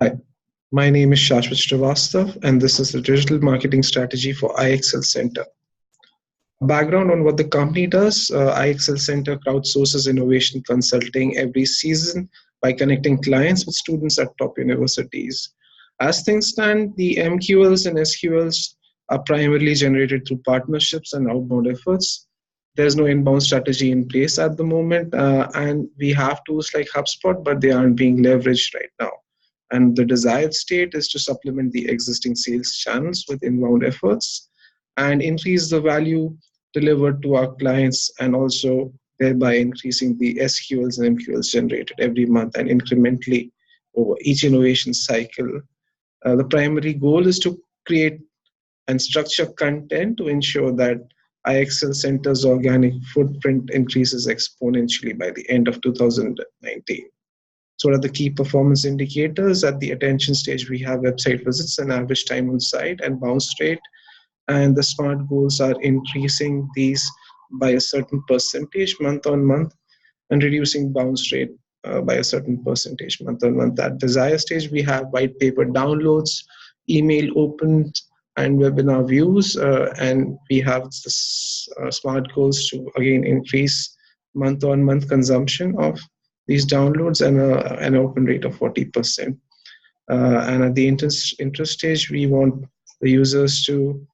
Hi, my name is Shashwat Srivastav, and this is the digital marketing strategy for IXL Center. Background on what the company does: IXL Center crowdsources innovation consulting every season by connecting clients with students at top universities. As things stand, the MQLs and SQLs are primarily generated through partnerships and outbound efforts. There's no inbound strategy in place at the moment, and we have tools like HubSpot, but they aren't being leveraged right now. And the desired state is to supplement the existing sales channels with inbound efforts and increase the value delivered to our clients, and also thereby increasing the SQLs and MQLs generated every month and incrementally over each innovation cycle. The primary goal is to create and structure content to ensure that IXL Center's organic footprint increases exponentially by the end of 2019. So what are the key performance indicators? At the attention stage, we have website visits and average time on site and bounce rate. And the SMART goals are increasing these by a certain percentage month on month and reducing bounce rate by a certain percentage month on month. At desire stage, we have white paper downloads, email opened, and webinar views. And we have this, SMART goals to again increase month on month consumption of these downloads and an open rate of 40%. And at the interest stage, we want the users to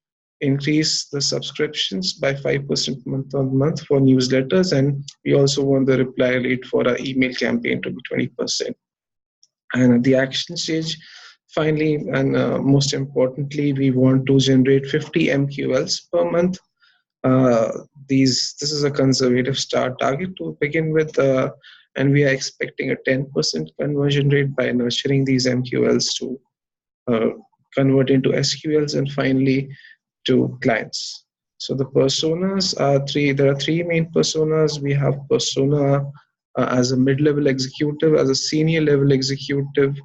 increase the subscriptions by 5% month on month for newsletters, and we also want the reply rate for our email campaign to be 20%. And at the action stage, finally, and most importantly, we want to generate 50 MQLs per month. This is a conservative start target to begin with, and we are expecting a 10% conversion rate by nurturing these MQLs to convert into SQLs and finally to clients. So the personas are three. There are three main personas. We have persona as a mid-level executive, as a senior level executive,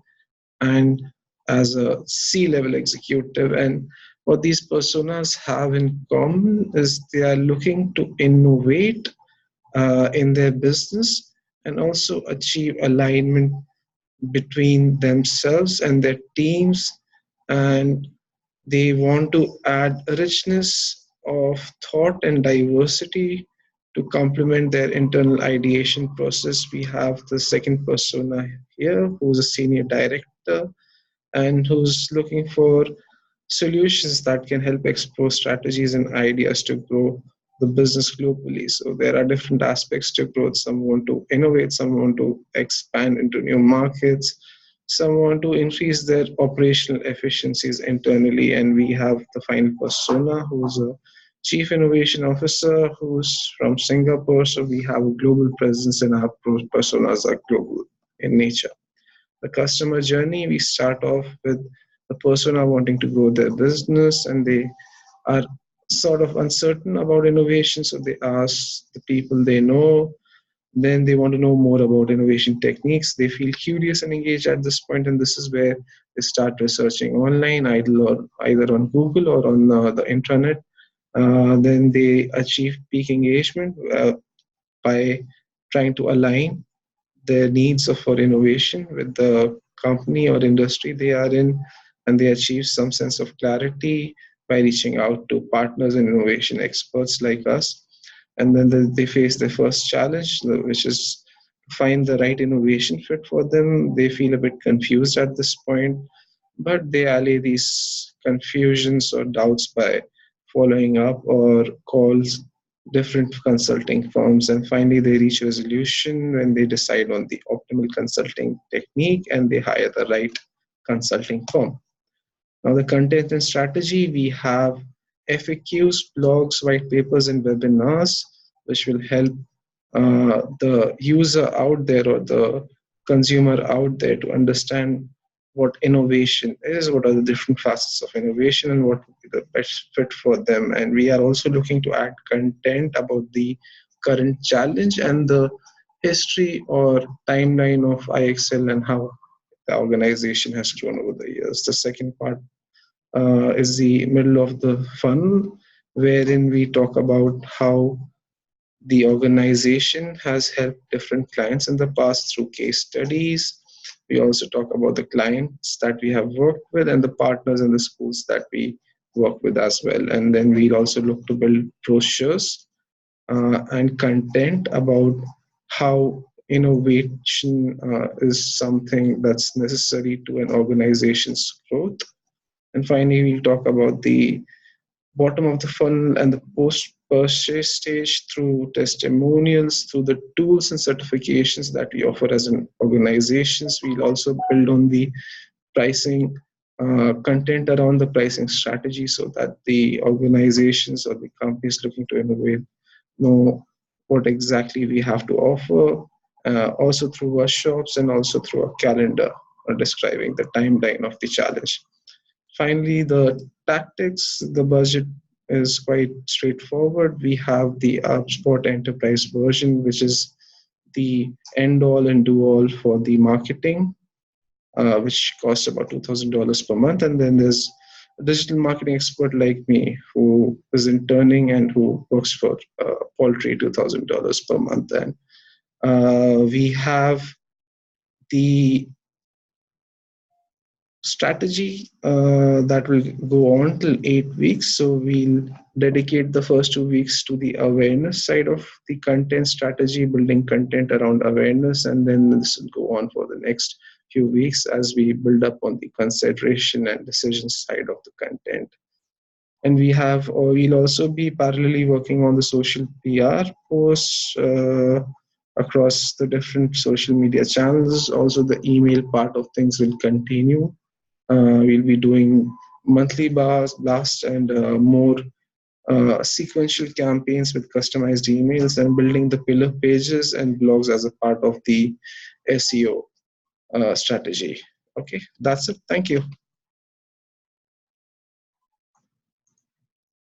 and as a C-level executive. And what these personas have in common is they are looking to innovate in their business and also achieve alignment between themselves and their teams, and they want to add richness of thought and diversity to complement their internal ideation process. We have the second persona here, who's a senior director and who's looking for solutions that can help explore strategies and ideas to grow the business globally. So there are different aspects to growth. Some want to innovate, some want to expand into new markets, some want to increase their operational efficiencies internally. And we have the final persona, who's a chief innovation officer who's from Singapore. So we have a global presence and our personas are global in nature. The customer journey, we start off with the persona wanting to grow their business, and they are sort of uncertain about innovation. So they ask the people they know. Then they want to know more about innovation techniques. They feel curious and engaged at this point, and this is where they start researching online, either on Google or on the intranet. Then they achieve peak engagement by trying to align their needs for innovation with the company or industry they are in, and they achieve some sense of clarity by reaching out to partners and innovation experts like us. And then they face their first challenge, which is to find the right innovation fit for them. They feel a bit confused at this point, but they allay these confusions or doubts by following up or calls different consulting firms. And finally, they reach resolution when they decide on the optimal consulting technique and they hire the right consulting firm. Now, the content and strategy, we have FAQs, blogs, white papers, and webinars, which will help the user out there or the consumer out there to understand what innovation is, what are the different facets of innovation, and what would be the best fit for them. And we are also looking to add content about the current challenge and the history or timeline of IXL and how the organization has grown over the years. The second part is the middle of the funnel, wherein we talk about how the organization has helped different clients in the past through case studies, We also talk about the clients that we have worked with and the partners and the schools that we work with as well. And then we'll also look to build brochures and content about how innovation is something that's necessary to an organization's growth. And finally, we'll talk about the bottom of the funnel and the post purchase stage through testimonials, through the tools and certifications that we offer as an organizations. We'll also build on the pricing content around the pricing strategy so that the organizations or the companies looking to innovate know what exactly we have to offer, also through workshops and also through a calendar describing the timeline of the challenge. Finally, the tactics, the budget is quite straightforward. We have the HubSpot Enterprise version, which is the end all and do all for the marketing, which costs about $2,000 per month. And then there's a digital marketing expert like me who is interning and who works for paltry $2,000 per month. And we have the strategy that will go on till 8 weeks. So we'll dedicate the first 2 weeks to the awareness side of the content strategy, building content around awareness, and then this will go on for the next few weeks as we build up on the consideration and decision side of the content. And we have, or we'll also be parallelly working on the social PR posts across the different social media channels. Also, the email part of things will continue. We'll be doing monthly blasts and more sequential campaigns with customized emails and building the pillar pages and blogs as a part of the SEO strategy. Okay, that's it. Thank you.